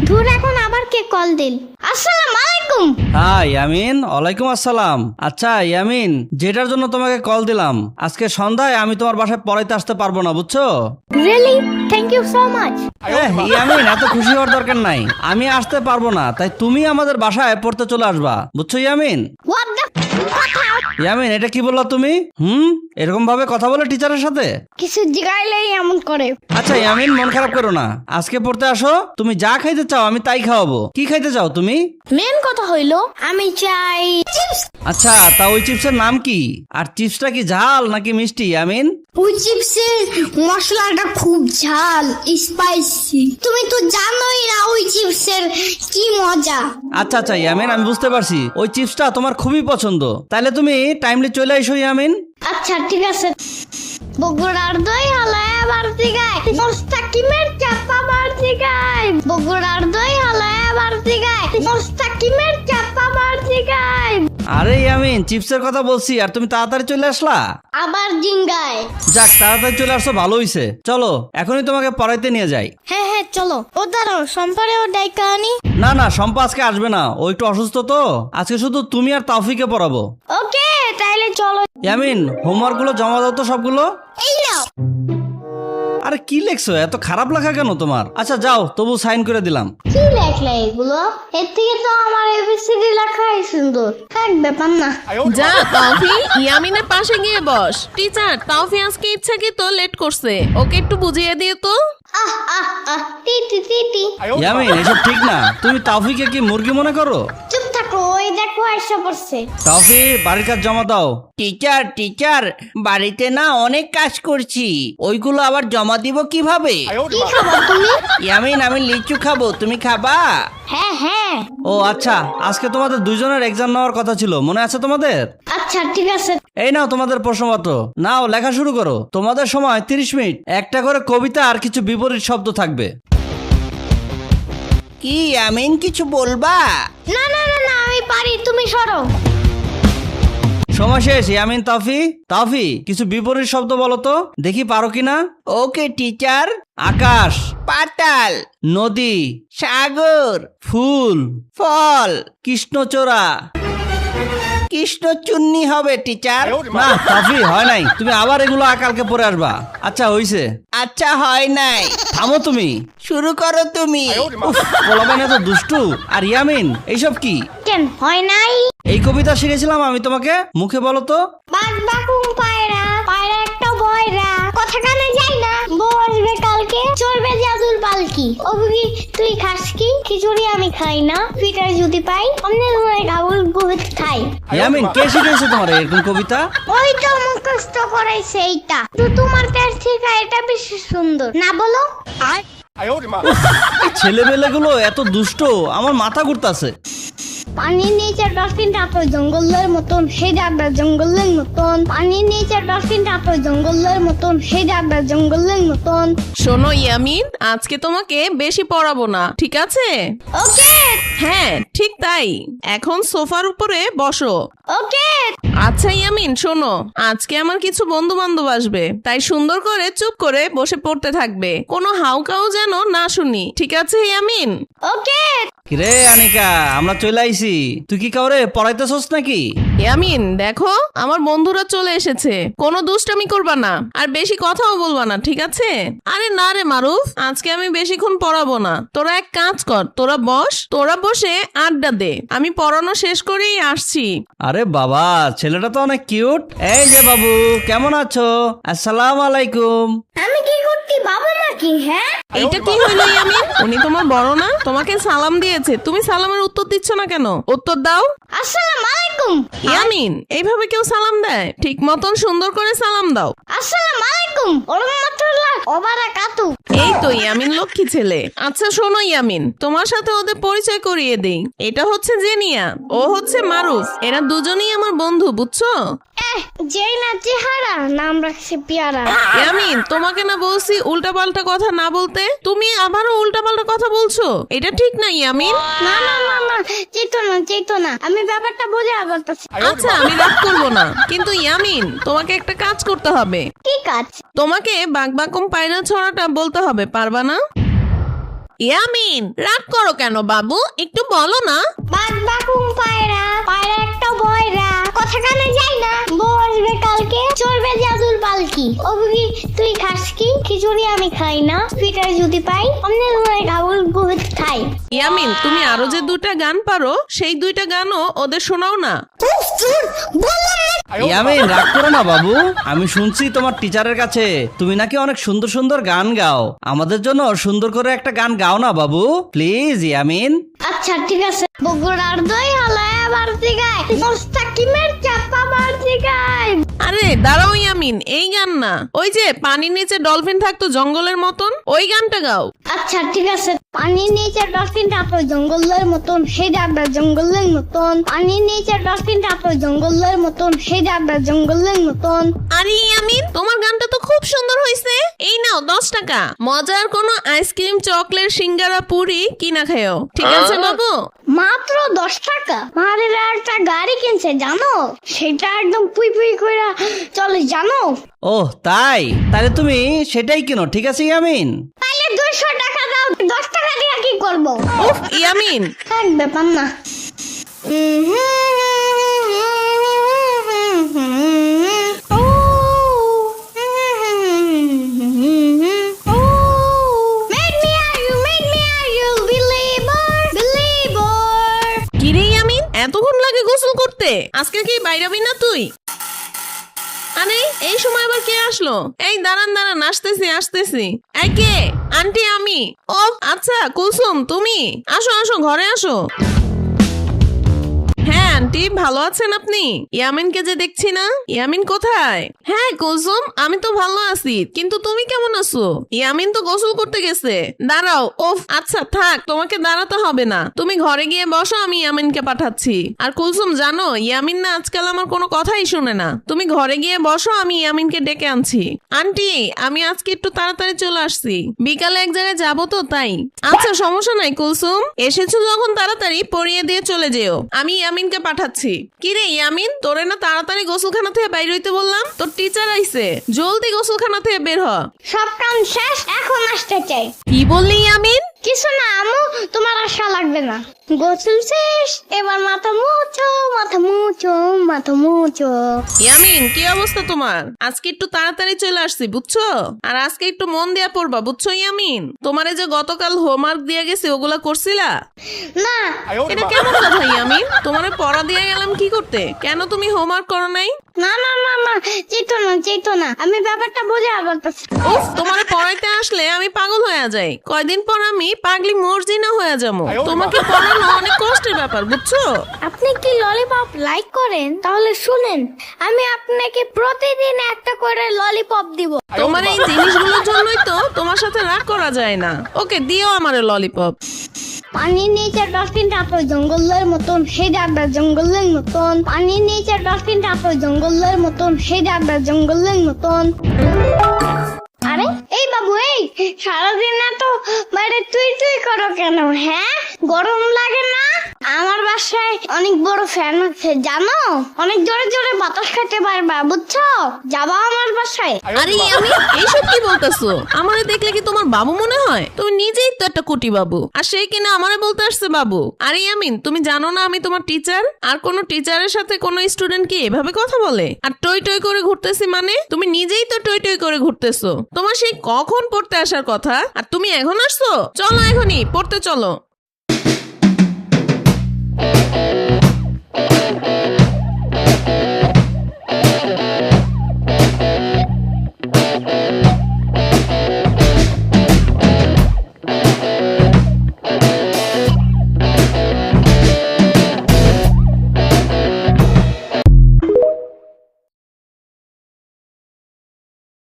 ধুর, এখন আবার কে কল দিল? আসসালামু আলাইকুম। হাই ইয়ামিন। ওয়ালাইকুম আসসালাম। আচ্ছা ইয়ামিন, যেটার জন্য তোমাকে কল দিলাম, আজকে সন্ধ্যায় আমি তোমার বাসায় পড়াইতে আসতে পারবো না, বুঝছো? Really? Thank you so much. Yamin, এত খুশি হওয়ার দরকার নাই। আমি আসতে পারবো না, তাই তুমি আমাদের বাসায় পড়তে চলে আসবা, বুঝছো ইয়ামিন? What the? ইয়ামিন, এটা কি বললা তুমি? এরকম ভাবে কথা বলে টিচারের সাথে? কিছু জিগাইলেই এমন করে। আচ্ছা ইয়ামিন, মন খারাপ করো না, আজকে পড়তে আসো। তুমি যা খাইতে চাও আমি তাই খাওয়াবো। কি খাইতে চাও তুমি? মেন কথা হইলো আমি চাই চিপস। আচ্ছা, তা ওই চিপসের নাম কি? আর চিপসটা কি ঝাল নাকি মিষ্টি ইয়ামিন? ওই চিপসের মশলাটা খুব ঝাল, স্পাইসি। তুমি তো জানোই না ওই চিপসের কি মজা। আচ্ছা আচ্ছা ইয়ামিন, আমি বুঝতে পারছি ওই চিপসটা তোমার খুবই পছন্দ। তাহলে তুমি টাইমলি চলে এসো ইয়ামিন। আচ্ছা ঠিক আছে। বগুড়ার দই হালায় বাড়তি গায়, মোস্তাকিমের চাপা বাড়তি গায়। বগুড়ার দই হালায় বাড়তি গায়, মোস্তাকিমের চাপা বাড়তি গায়। আরে ইয়ামিন, চিপসের কথা বলছি আর তুমি তাড়াতাড়ি চলে আসলা। আবার জিঙ্গায়। যাক, তাড়াতাড়ি চলে আসছো, ভালো হইছে। চলো এখনই তোমাকে পড়াইতে নিয়ে যাই। হ্যাঁ হ্যাঁ চলো। ও দাঁড়াও, সম্পারে ও ডাইকা আনি। না না, শম্পা আজকে আসবে না, ও একটু অসুস্থ তো। আজকে শুধু তুমি আর তাওফিকে পড়াবো। ওকে তাইলে চলো। ইয়ামিন, হোমওয়ার্ক গুলো জমা দাও তো সবগুলো। এই নাও। আরে কি লেখছো? এত খারাপ লেখা কেন তোমার? আচ্ছা যাও, তবু সাইন করে দিলাম। কি লেখলা এগুলো? এর থেকে তো আমার এবিসিডি লেখাই সুন্দর। থাক, ব্যাপার না। যা তাওফি, ইয়ামিনের পাশে গিয়ে বস। টিচার, তাওফি আজকে ইচ্ছাকৃত লেট করছে, ওকে একটু বুঝিয়ে দিয়ে তো। আহ আহ আহ, টিটি টিটি। ইয়ামিন, এসব ঠিক না। তুমি তাওফিকে কি মুরগি মনে করো? চুপ থাকো, ওই দেখো এসে পড়ছে। তাওফি, বাড়ির কাজ জমা দাও। টিচার বাড়িতে না অনেক কাজ করছি, ওইগুলো আবার জমা দিব কিভাবে? কি খাবা তুমি? ইয়ামিন, আমি লিচু খাবো, তুমি খাবা? হ্যাঁ হ্যাঁ। ও আচ্ছা, আজকে তোমাদের দুইজনের এক্সাম নেওয়ার কথা ছিল, মনে আছে তোমাদের? আচ্ছা ঠিক আছে। এই নাও তোমাদের প্রশ্নপত্র, নাও লেখা শুরু করো। তোমাদের সময় 30 মিনিট। একটা করে কবিতা আর কিছু বিপরীত শব্দ থাকবে। কি ইয়ামিন, কিছু বলবা? না না না না, আমি পারি, তুমি সরো। সময় শেষ। ইয়ামিন, তাওফি। তাওফি, কিছু বিপরীত শব্দ বলো তো, দেখি পারো কিনা। ওকে টিচার। আকাশ, পাতাল, নদী, সাগর, ফুল, ফল, কৃষ্ণচূড়া। কৃষ্ণচূর্ণি হবে টিচার। না তাওফি, হয় নাই, তুমি আবার এগুলো কালকে পরে আসবা। আচ্ছা হইছে, আচ্ছা হয় নাই। থামো তুমি। শুরু করো তুমি। উফ, পোলাপাইন এত দুষ্টু। আর ইয়ামিন, এইসব কি? কেন হয় নাই? এই কবিতা শিখেছিলাম আমি তোমাকে, মুখে বলো তো। বাঘ বাকুম পায়রা, পায়রা একটা বয়রা, কথা কানে যায় না, বউ আসবে কালকে, চলবে জাদুর পালকি। অবুকি তুই খাস কি? খিচুড়ি আমি খাই না, পিঠা যদি পাই অন্যের মনে গাবুল বহুত খাই। ইয়ামিন, কে শিখেছে তোমার এরকম কবিতা? ওই তো মুখস্থ করাইছে এইটা। তো তোমার কাছ থেকে এটা বেশি সুন্দর না, বলো? এই ছেলেবেলেগুলো এত দুষ্ট, আমার মাথা ঘুরতাছে। পানির নিচে ডলফিনটা তো জঙ্গলের মতন, হে ডাকবে জঙ্গলের মতন। পানির নিচে ডলফিনটা তো জঙ্গলের মতন, হে ডাকবে জঙ্গলের মতন। শোনো ইয়ামিন, আজকে তোমাকে বেশি পড়াবো না, ঠিক আছে? ওকে হ্যাঁ ঠিক তাই। এখন সোফার উপরে বসো। ওকে। আচ্ছা ইয়ামিন শোনো, আজকে আমার কিছু বন্ধু বান্ধব আসবে, তাই সুন্দর করে চুপ করে বসে পড়তে থাকবে, কোনো হাউকাউ যেন না শুনি, ঠিক আছে ইয়ামিন? ওকে। কিরে আনিকা, আমরা চলে আইছি। তুই কি কাউরে পড়াইতেছস নাকি? ইয়ামিন দেখো, আমার বন্ধুরা চলে এসেছে, কোনো দুষ্টামি করবা না আর বেশি কথাও বলবা না, ঠিক আছে? আরে না রে মারুফ, আজকে আমি বেশিক্ষণ পড়াবো না। তোরা এক কাজ কর, তোরা বস, তোরা বসে আড্ডা দে, আমি পড়ানো শেষ করেই আসছি। আরে বাবা, ছেলেটা তো অনেক কিউট। এই যে বাবু, কেমন আছো? আসসালামু আলাইকুম। আমি কি করতে বাবা নাকি? হ্যাঁ এইটা কি হইলো ইয়ামিন? উনি তোমার বড় না? তোমাকে সালাম দিয়েছে, তুমি সালামের উত্তর দিচ্ছ না কেন? উত্তর দাও। আসসালামু আলাইকুম। ইয়ামিন, এইভাবে কেউ সালাম দেয়? ঠিক মতন সুন্দর করে সালাম দাও। আসসালামু আলাইকুম ওয়া রাহমাতুল্লাহ ওয়া বারাকাতু। এই তো ইয়ামিন লক্ষ্মী ছেলে। আচ্ছা শোনো ইয়ামিন, তোমার সাথে ওদের পরিচয় করিয়ে দেই। এটা হচ্ছে জেনিয়া, ও হচ্ছে মারুফ, এরা দুজনেই আমার বন্ধু, বুঝছো? যেই না চেহারা, নাম রাখছে পেয়ারা। ইয়ামিন, তোমাকে না বলছি উল্টাপাল্টা কথা না বলতে, তুমি আবারও উল্টাপাল্টা কথা বলছো, এটা ঠিক না ইয়ামিন। না না না না, চেতো না, আমি ব্যাপারটা বোঝা বলতেছি। আচ্ছা আমি রাগ করবো না, কিন্তু ইয়ামিন তোমাকে একটা কাজ করতে হবে। কি কাজ? তোমাকে বাগবাকুম পায়রা ছড়াটা বলতে হবে, পারবা না? ইয়ামিন, রাগ করো কেন বাবু, একটু বলো না। বাদ বাকুম পায়রা, পায়রা একটা বয়রা, কথা কানে যায় না, বউ আসবে কালকে, চলবে জাদুর পালকি। ও বুবি তুই খাস কি? খিচুড়ি আমি খাই না, ফিটার যদি পাই অন্য ধরে খাবল বহুত খাই। ইয়ামিন, তুমি আরো যে 2টা গান পারো সেই 2টা গানও ওদের শোনাও না। ইয়ামিন, রাগ করো না বাবু, আমি শুনছি তোমার টিচারের কাছে তুমি নাকি অনেক সুন্দর সুন্দর গান গাও। আমাদের জন্য সুন্দর করে একটা গান গাও না বাবু, প্লিজ ইয়ামিন। আচ্ছা ঠিক আছে। বগুড়ার দই হালায় বাড়তি গায়, মোস্তাকিমের চাপা বাড়তি গায়। আরে দাঁড়াও ইয়ামিন, এই গান না, ওই যে পানির নিচে ডলফিন থাকতো জঙ্গলের মতন, ওই গানটা গাও। আচ্ছা ঠিক আছে। পানির নিচে ডলফিন থাকতো জঙ্গলের মতন, সেই ডাবটা জঙ্গলের মতন। পানির নিচে ডলফিন থাকতো জঙ্গলের মতন, সেই ডাবটা জঙ্গলের মতন। আরে ইয়ামিন, তোমার গানটা তো খুব সুন্দর হয়েছে। এই নাও 10 টাকা, মজার কোনো আইসক্রিম, চকলেট, সিঙ্গারা, পুরি কিনা খাও, ঠিক আছে বাবু? মাত্র 10 টাকা? মারের একটা গাড়ি কিনছে জানো, সেটা একদম পুই পুই করে চলে জানো। ওহ তাই, তাহলে তুমি সেটাই কিনো, ঠিক আছে ইয়ামিন। তাহলে 200 টাকা দাও, 10 টাকা দিয়ে কি করবো? উফ ইয়ামিন, এক ব্যাপার না। কিরে ইয়ামিন, এতক্ষণ লাগে গোসল করতে? আজকে কি বাইরাবি না তুই? আরে এই সময় আবার কে আসলো? এই দাঁড়ান দাঁড়ান, আসতেছি আসতেছি। এই কে? আন্টি আমি। ও আচ্ছা কুলসুম, তুমি আসো আসো, ঘরে আসো। হ্যাঁ আন্টি, ভালো আছেন আপনি? ইয়ামিনকে যে দেখছি না, ইয়ামিন কোথায়? হ্যাঁ কুলসুম, আমি তো ভালো আছি, কিন্তু তুমি কেমন আছো? ইয়ামিন তো গোসল করতে গেছে। দাঁড়াও। ওফ আচ্ছা থাক, তোমাকে দাঁড়াতে হবে না, তুমি ঘরে গিয়ে বসো, আমি ইয়ামিনকে পাঠাচ্ছি। আর কুলসুম জানো, ইয়ামিন না আজকাল আমার কোনো কথাই শুনে না। তুমি ঘরে গিয়ে বসো, আমি ইয়ামিনকে ডেকে আনছি। আন্টি আমি আজকে একটু তাড়াতাড়ি চলে আসছি, বিকালে এক জায়গায় যাবো তো তাই। আচ্ছা সমস্যা নাই কুলসুম, এসেছো যখন তাড়াতাড়ি পরিয়ে দিয়ে চলে যেও, আমি ইয়ামিনকে পাঠাচ্ছি। কিরে ইয়ামিন, তোরে না তাড়াতাড়ি গোসলখানা থেকে বাইরে হইতে বললাম? তোর টিচার আইছে, জলদি গোসলখানা থেকে বের হ। সব কাম শেষ, এখন আসতে চাই। কি বললি ইয়ামিন? কিছু না আমু, তোমার আশা লাগবে না। গোসল শেষ, এবার মাথা মুছো, মাথা মুছো, মাথা মুছো। ইয়ামিন কি অবস্থা তোমার? আজকে একটু তাড়াতাড়ি চলে আসছি বুঝছো, আর আজকে একটু মন দিয়া পড়বা বুঝছো ইয়ামিন। তোমারে যে গতকাল হোমওয়ার্ক দিয়ে গেছে ওগুলা করছিলা? না এটা কেমন কথা ইয়ামিন? তোমারে পড়া দিয়ে গেলাম কি করতে, কেন তুমি হোমওয়ার্ক করো নাই? না না না না, চেতো না, আমি ব্যাপারটা বোঝা পারতেছি। উফ, তোমারে পড়াইতে আসলে আমি পাগল হয়ে যাই, কয়দিন পর আমি পাগলি মর্জিনা হয়ে যাবো। তোমাকে পড়ানো অনেক কষ্টের ব্যাপার বুঝছো। আপনি কি ললিপপ লাইক করেন? তাহলে শুনেন, আমি আপনাকে প্রতিদিন একটা করে ললিপপ দিব। তোমার এই জিনিসগুলোর জন্যই তো তোমার সাথে রাগ করা যায় না। ওকে দিও আমারে ললিপপ। পানির নিচে ডলফিন থাকতো জঙ্গলের মতন, সেই ডাবটা জঙ্গলের মতন। পানির নিচে ডলফিন থাকতো জঙ্গলের মতন, সেই ডাবটা জঙ্গলের মতন। আরে এই বাবু, এই সারাদিন এত বাইরে তুই তুই করো কেন? হ্যাঁ গরম লাগে না? আমার বাসায় অনেক বড় ফ্যান আছে জানো, অনেক জোরে জোরে বাতাস খাইতে পারবা বুঝছো। যাবা আমার বাসায়? আরে আমি এইসব কি বলতেছো? আমারে দেখলে কি তোমার বাবু মনে হয়? তুমি নিজেই তো একটা কুটি বাবু, আর সেই কিনা আমারে বলতে আসছে বাবু। আরে ইয়ামিন, তুমি জানো না আমি তোমার টিচার? আর কোন টিচারের সাথে কোন স্টুডেন্ট কি এভাবে কথা বলে? আর টই টই করে ঘুরতেছি মানে? তুমি নিজেই তো টই টই করে ঘুরতেছো। তোমার সেই কখন পড়তে আসার কথা, আর তুমি এখন আসছো? চলো এখনই পড়তে চলো।